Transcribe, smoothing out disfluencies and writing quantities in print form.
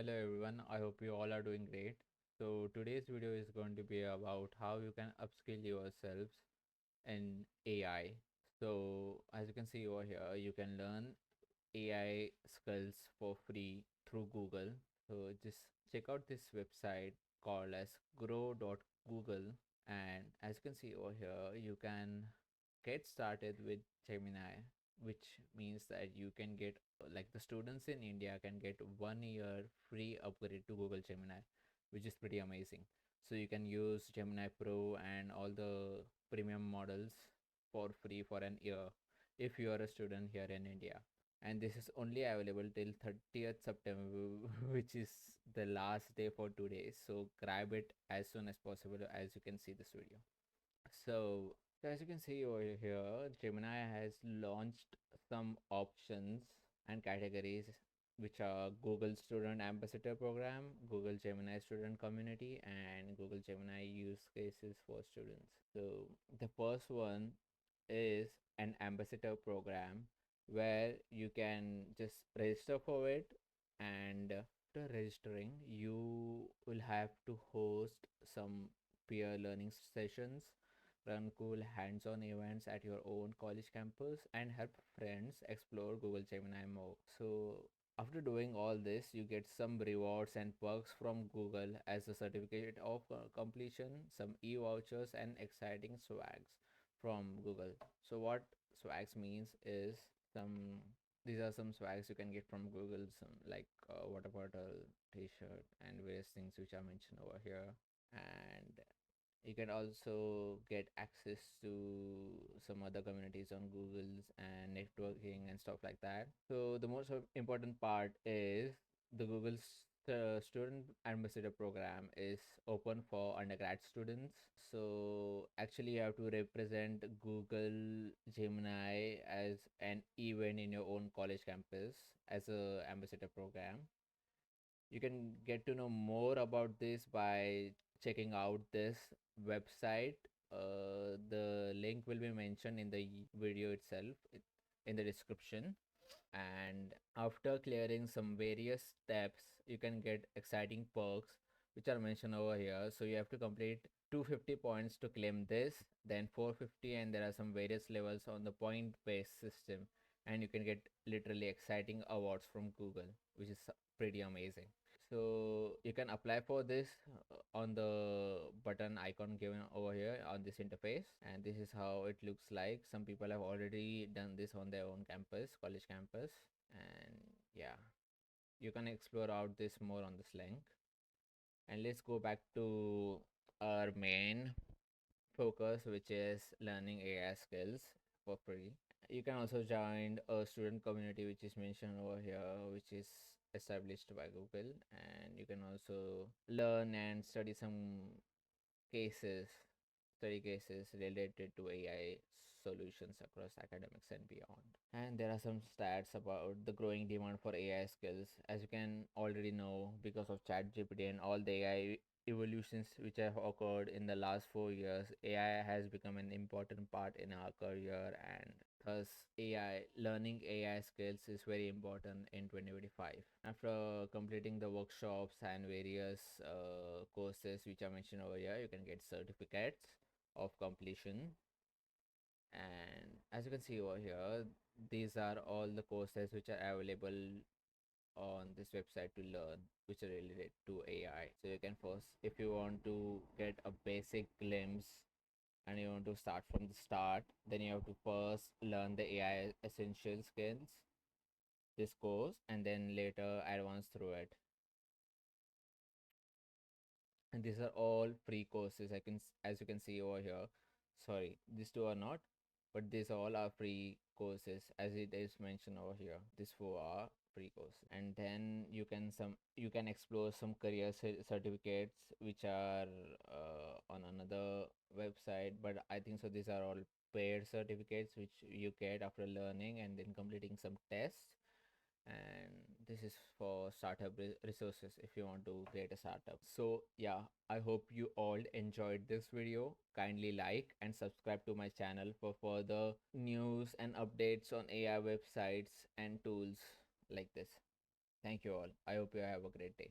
Hello everyone, I hope you all are doing great. So today's video is going to be about how you can upskill yourselves in AI. So as you can see over here, you can learn AI skills for free through Google. So just check out this website called as grow.google, and as you can see over here, you can get started with Gemini, which means that you can get like the students in India can get 1 year free upgrade to Google Gemini, which is pretty amazing. So you can use Gemini Pro and all the premium models for free for an year if you are a student here in India. And this is only available till 30th September, which is the last day for 2 days. So grab it as soon as possible as you can see this video. So as you can see over here, Gemini has launched some options and categories which are Google Student Ambassador Program, Google Gemini Student Community, and Google Gemini use cases for students. So the first one is an ambassador program where you can just register for it, and after registering you will have to host some peer learning sessions, run cool hands-on events at your own college campus, and help friends explore Google Gemini more. So after doing all this, you get some rewards and perks from Google as a certificate of completion, some e-vouchers, and exciting swags from Google. So what swags means is some these are some swags you can get from Google, some like water bottle, t-shirt, and various things which are mentioned over here. And you can also get access to some other communities on Google's and networking and stuff like that. So the most important part is the Google's student ambassador program is open for undergrad students. So actually you have to represent Google Gemini as an event in your own college campus as a ambassador program. You can get to know more about this by checking out this website. The link will be mentioned in the video itself in the description. And after clearing some various steps, you can get exciting perks which are mentioned over here. So you have to complete 250 points to claim this, then 450, and there are some various levels on the point based system, and you can get literally exciting awards from Google, which is pretty amazing. So you can apply for this on the button icon given over here on this interface, and this is how it looks like. Some people have already done this on their own campus, college campus. And yeah, you can explore out this more on this link. And let's go back to our main focus, which is learning AI skills for free. You can also join a student community which is mentioned over here, which is established by Google, and you can also learn and study some cases study cases related to AI solutions across academics and beyond. And there are some stats about the growing demand for AI skills. As you can already know, because of ChatGPT and all the AI evolutions which have occurred in the last 4 years, AI has become an important part in our career, and thus learning AI skills is very important in 2025. After completing the workshops and various courses which are mentioned over here, you can get certificates of completion. And as you can see over here, these are all the courses which are available on this website to learn, which are related to AI. So you can first, if you want to get a basic glimpse and you want to start from the start, then you have to first learn the AI essential skills, this course, and then later advance through it. And these are all free courses. As you can see over here, sorry, these two are not, but these all are free courses as it is mentioned over here. These four are free courses. And then you can explore some career certificates which are on another website, but I think so these are all paid certificates which you get after learning and then completing some tests. And this is for startup resources if you want to create a startup. So yeah, I hope you all enjoyed this video. Kindly like and subscribe to my channel for further news and updates on AI websites and tools like this. Thank you all. I hope you have a great day.